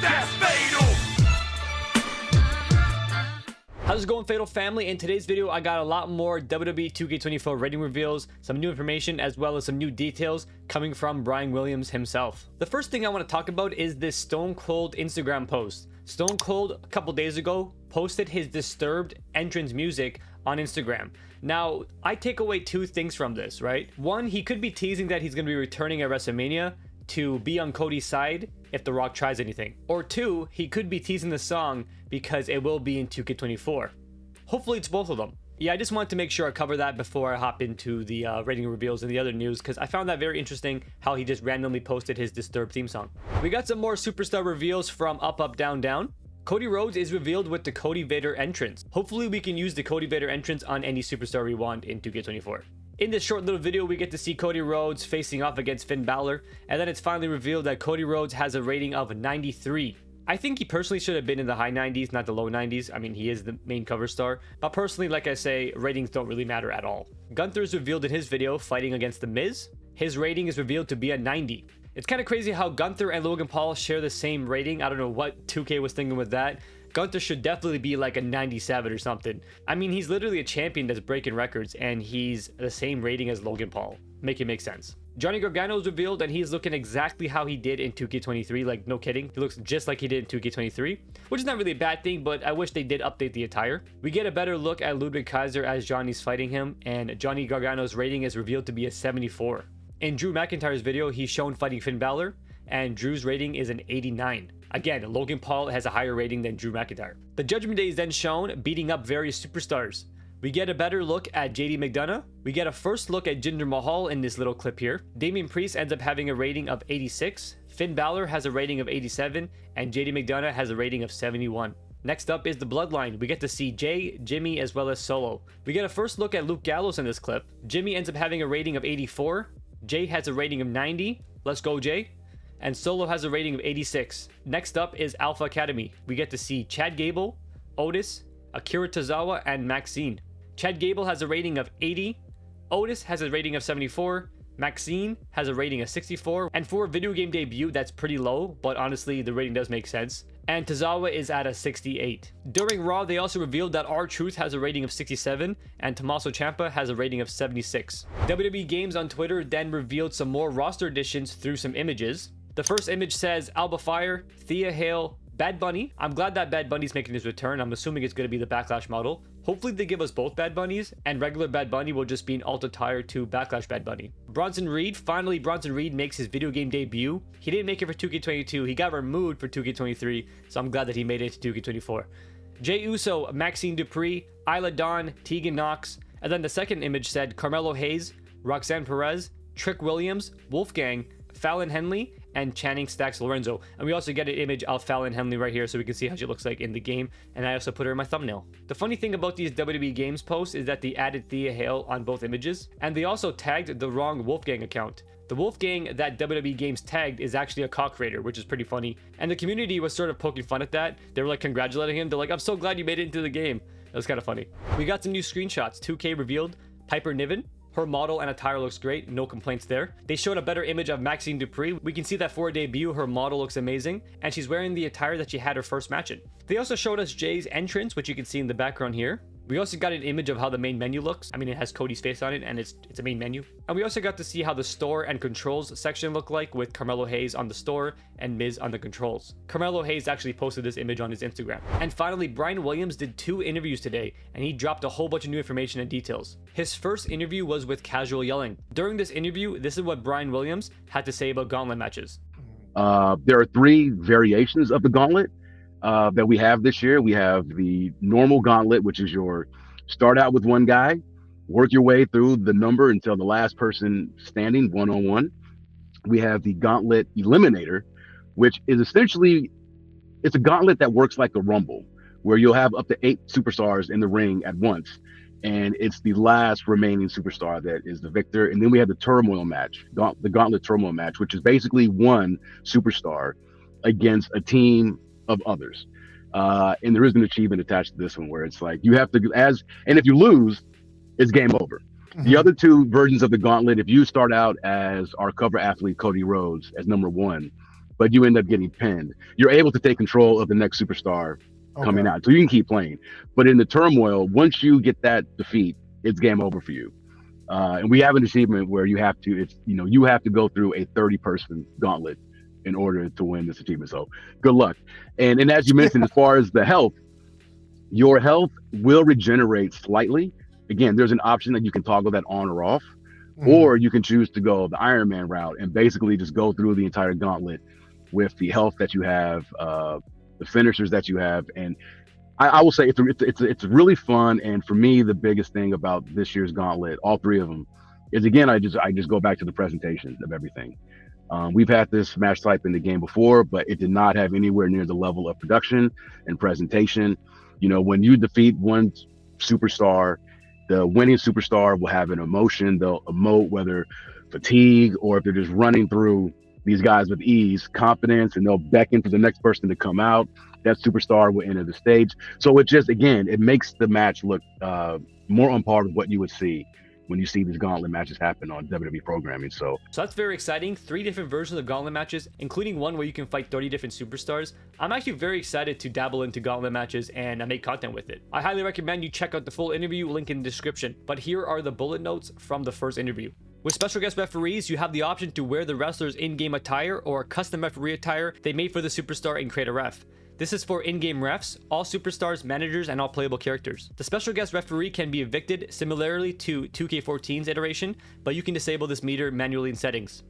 That's fatal. How's it going, Fatal Family? In today's video, I got a lot more WWE 2K24 rating reveals, some new information, as well as some new details coming from Brian Williams himself. The first thing I want to talk about is this Stone Cold Instagram post. Stone Cold, a couple days ago, posted his Disturbed entrance music on Instagram. Now, I take away two things from this, right? One, he could be teasing that he's going to be returning at WrestleMania to be on Cody's side if The Rock tries anything. Or two, he could be teasing the song because it will be in 2K24. Hopefully it's both of them. Yeah, I just wanted to make sure I cover that before I hop into the rating reveals and the other news, because I found that very interesting how he just randomly posted his Disturbed theme song. We got some more superstar reveals from Up Up Down Down. Cody Rhodes is revealed with the Cody Vader entrance. Hopefully we can use the Cody Vader entrance on any superstar we want in 2K24. In this short little video, we get to see Cody Rhodes facing off against Finn Balor, and then it's finally revealed that Cody Rhodes has a rating of 93. I think he personally should have been in the high 90s, not the low 90s. I mean, he is the main cover star, but personally, like I say, ratings don't really matter at all. Gunther is revealed in his video fighting against The Miz. His rating is revealed to be a 90. It's kind of crazy how Gunther and Logan Paul share the same rating. I don't know what 2K was thinking with that. Gunther should definitely be like a 97 or something. I mean, he's literally a champion that's breaking records, and he's the same rating as Logan Paul. Make it make sense. Johnny Gargano is revealed, and he's looking exactly how he did in 2K23. Like, no kidding. He looks just like he did in 2K23, which is not really a bad thing, but I wish they did update the attire. We get a better look at Ludwig Kaiser as Johnny's fighting him, and Johnny Gargano's rating is revealed to be a 74. In Drew McIntyre's video, he's shown fighting Finn Balor, and Drew's rating is an 89. Again, Logan Paul has a higher rating than Drew McIntyre. The Judgment Day is then shown beating up various superstars. We get a better look at JD McDonough. We get a first look at Jinder Mahal in this little clip here. Damian Priest ends up having a rating of 86. Finn Balor has a rating of 87, and JD McDonough has a rating of 71. Next up is the Bloodline. We get to see Jay, Jimmy, as well as Solo. We get a first look at Luke Gallows in this clip. Jimmy ends up having a rating of 84. Jay has a rating of 90. Let's go, Jay. And Solo has a rating of 86. Next up is Alpha Academy. We get to see Chad Gable, Otis, Akira Tozawa, and Maxine. Chad Gable has a rating of 80. Otis has a rating of 74. Maxine has a rating of 64. And for a video game debut, that's pretty low, but honestly, the rating does make sense. And Tozawa is at a 68. During Raw, they also revealed that R-Truth has a rating of 67, and Tommaso Ciampa has a rating of 76. WWE Games on Twitter then revealed some more roster additions through some images. The first image says Alba Fire, Thea Hale, Bad Bunny. I'm glad that Bad Bunny's making his return. I'm assuming it's going to be the Backlash model. Hopefully they give us both Bad Bunnies, and regular Bad Bunny will just be an alt attire to Backlash Bad Bunny. Bronson Reed. Finally, Bronson Reed makes his video game debut. He didn't make it for 2K22. He got removed for 2K23, so I'm glad that he made it to 2K24. Jey Uso, Maxine Dupree, Isla Dawn, Tegan Knox. And then the second image said Carmelo Hayes, Roxanne Perez, Trick Williams, Wolfgang, Fallon Henley, and Channing Stacks Lorenzo. And we also get an image of Fallon Henley right here so we can see how she looks like in the game, and I also put her in my thumbnail. The funny thing about these WWE Games posts is that they added Thea Hale on both images, and they also tagged the wrong Wolfgang account. The Wolfgang that WWE Games tagged is actually a cock raider, which is pretty funny, and the community was sort of poking fun at that. They were like congratulating him. They're like, I'm so glad you made it into the game. That was kind of funny. We got some new screenshots. 2K revealed Piper Niven. Her model and attire looks great, no complaints there. They showed a better image of Maxine Dupree. We can see that for a debut, her model looks amazing, and she's wearing the attire that she had her first match in. They also showed us Jay's entrance, which you can see in the background here. We also got an image of how the main menu looks. I mean, it has Cody's face on it, and it's a main menu. And we also got to see how the store and controls section look like, with Carmelo Hayes on the store and Miz on the controls. Carmelo Hayes actually posted this image on his Instagram. And finally, Brian Williams did 2 interviews today, and he dropped a whole bunch of new information and details. His first interview was with Casual Yelling. During this interview, this is what Brian Williams had to say about Gauntlet matches. There are 3 variations of the Gauntlet that we have this year. We have the normal Gauntlet, which is your start out with one guy, work your way through the number until the last person standing one-on-one. We have the Gauntlet Eliminator, which is essentially, it's a gauntlet that works like a Rumble, where you'll have up to 8 superstars in the ring at once. And it's the last remaining superstar that is the victor. And then we have the turmoil match, the Gauntlet turmoil match, which is basically one superstar against a team of others. And there is an achievement attached to this one where it's like you have to, and if you lose, it's game over. Mm-hmm. The other 2 versions of the Gauntlet, if you start out as our cover athlete, Cody Rhodes, as number 1, but you end up getting pinned. You're able to take control of the next superstar coming Okay. out, so you can keep playing. But in the turmoil, once you get that defeat, it's game over for you. And we have an achievement where you have to, it's you have to go through a 30-person gauntlet in order to win this achievement. So good luck. And as you mentioned, as far as the health, your health will regenerate slightly. Again, there's an option that you can toggle that on or off, or you can choose to go the Iron Man route and basically just go through the entire gauntlet with the health that you have, the finishers that you have. And I will say it's really fun. And for me, the biggest thing about this year's gauntlet, all three of them, is again, I just go back to the presentation of everything. We've had this match type in the game before, but it did not have anywhere near the level of production and presentation. When you defeat one superstar, the winning superstar will have an emotion. They'll emote, whether fatigue or if they're just running through these guys with ease, confidence, and they'll beckon for the next person to come out. That superstar will enter the stage. So it just, again, it makes the match look more on par with what you would see when you see these gauntlet matches happen on WWE programming. So that's very exciting. 3 different versions of gauntlet matches, including one where you can fight 30 different superstars. I'm actually very excited to dabble into gauntlet matches and make content with it. I highly recommend you check out the full interview, link in the description. But here are the bullet notes from the first interview. With special guest referees, you have the option to wear the wrestler's in-game attire or a custom referee attire they made for the superstar and create a ref. This is for in-game refs, all superstars, managers, and all playable characters. The special guest referee can be evicted similarly to 2K14's iteration, but you can disable this meter manually in settings.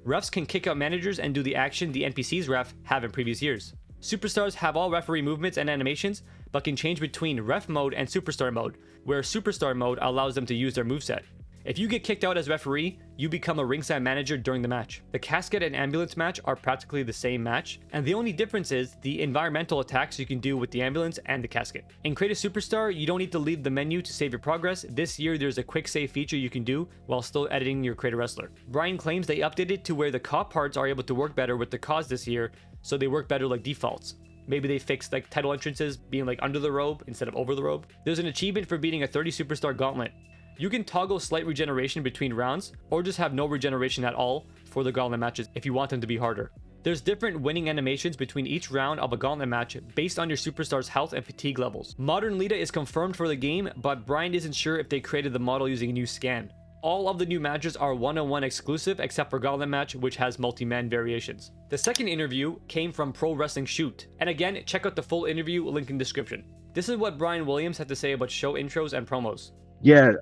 Refs can kick out managers and do the action the NPC's ref have in previous years. Superstars have all referee movements and animations, but can change between ref mode and superstar mode, where superstar mode allows them to use their moveset. If you get kicked out as referee, you become a ringside manager during the match. The casket and ambulance match are practically the same match, and the only difference is the environmental attacks you can do with the ambulance and the casket. In Create a Superstar, you don't need to leave the menu to save your progress. This year, there's a quick save feature you can do while still editing your Create a Wrestler. Brian claims they updated to where the cop parts are able to work better with the cause this year, so they work better like defaults. Maybe they fixed like title entrances being like under the robe instead of over the robe. There's an achievement for beating a 30 superstar gauntlet. You can toggle slight regeneration between rounds, or just have no regeneration at all for the gauntlet matches if you want them to be harder. There's different winning animations between each round of a gauntlet match based on your superstar's health and fatigue levels. Modern Lita is confirmed for the game, but Brian isn't sure if they created the model using a new scan. All of the new matches are one-on-one exclusive except for Gauntlet match, which has multi-man variations. The second interview came from Pro Wrestling Shoot, and again, check out the full interview, link in description. This is what Brian Williams had to say about show intros and promos. yeah,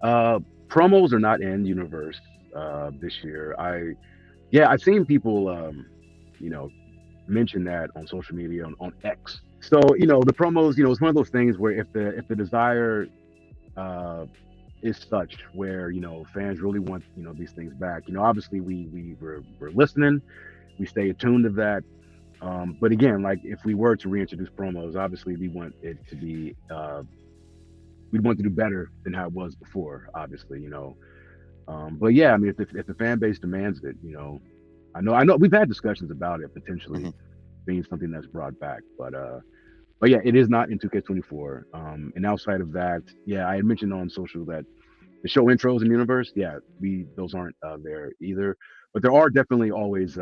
promos are not in universe this year. I've seen people mention that on social media, on X. So the promos, it's one of those things where if the desire is such where fans really want these things back, obviously we're listening, we stay attuned to that. But again, like if we were to reintroduce promos, obviously we want it to be we'd want to do better than how it was before, obviously. But yeah, I mean, if the fan base demands it, I know we've had discussions about it potentially being something that's brought back, but yeah, it is not in 2K24. And outside of that, yeah, I had mentioned on social that the show intros in universe, yeah, those aren't there either. But there are definitely always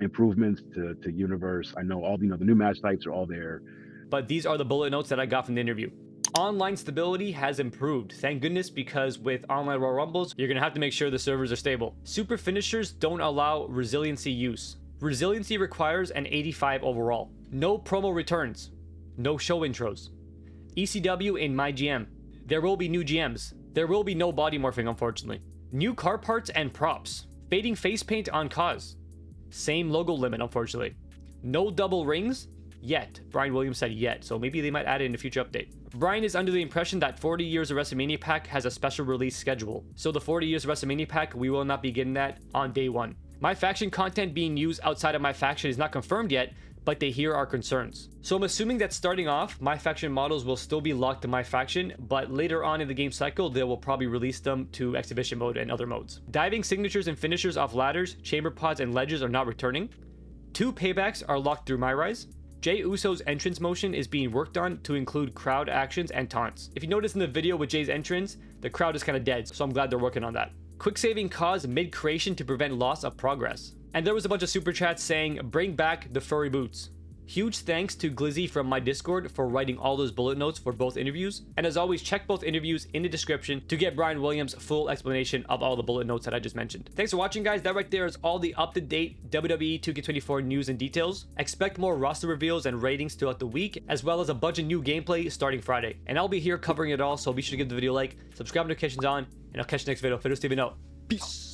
improvements to universe. I know all the new match types are all there. But these are the bullet notes that I got from the interview. Online stability has improved, thank goodness, because with online Royal Rumbles, you're gonna have to make sure the servers are stable. Super finishers don't allow resiliency use. Resiliency requires an 85 overall. No promo returns. No show intros. ECW in my GM. There will be new GMs. There will be no body morphing, unfortunately. New car parts and props. Fading face paint on cause. Same logo limit, unfortunately. No double rings. Yet. Brian Williams said yet, so maybe they might add it in a future update. Brian is under the impression that 40 Years of WrestleMania Pack has a special release schedule. So the 40 Years of WrestleMania Pack, we will not be getting that on day one. My faction content being used outside of my faction is not confirmed yet, but they hear our concerns. So I'm assuming that starting off, my faction models will still be locked to my faction, but later on in the game cycle, they will probably release them to exhibition mode and other modes. Diving signatures and finishers off ladders, chamber pods, and ledges are not returning. 2 paybacks are locked through My Rise. Jey Uso's entrance motion is being worked on to include crowd actions and taunts. If you notice in the video with Jey's entrance, the crowd is kind of dead, so I'm glad they're working on that. Quick saving cause mid-creation to prevent loss of progress. And there was a bunch of super chats saying, bring back the furry boots. Huge thanks to Glizzy from my Discord for writing all those bullet notes for both interviews. And as always, check both interviews in the description to get Brian Williams' full explanation of all the bullet notes that I just mentioned. Thanks for watching, guys. That right there is all the up-to-date WWE 2K24 news and details. Expect more roster reveals and ratings throughout the week, as well as a bunch of new gameplay starting Friday. And I'll be here covering it all, so be sure to give the video a like, subscribe, notifications on, and I'll catch you next video. Fiddle Steven out. Peace.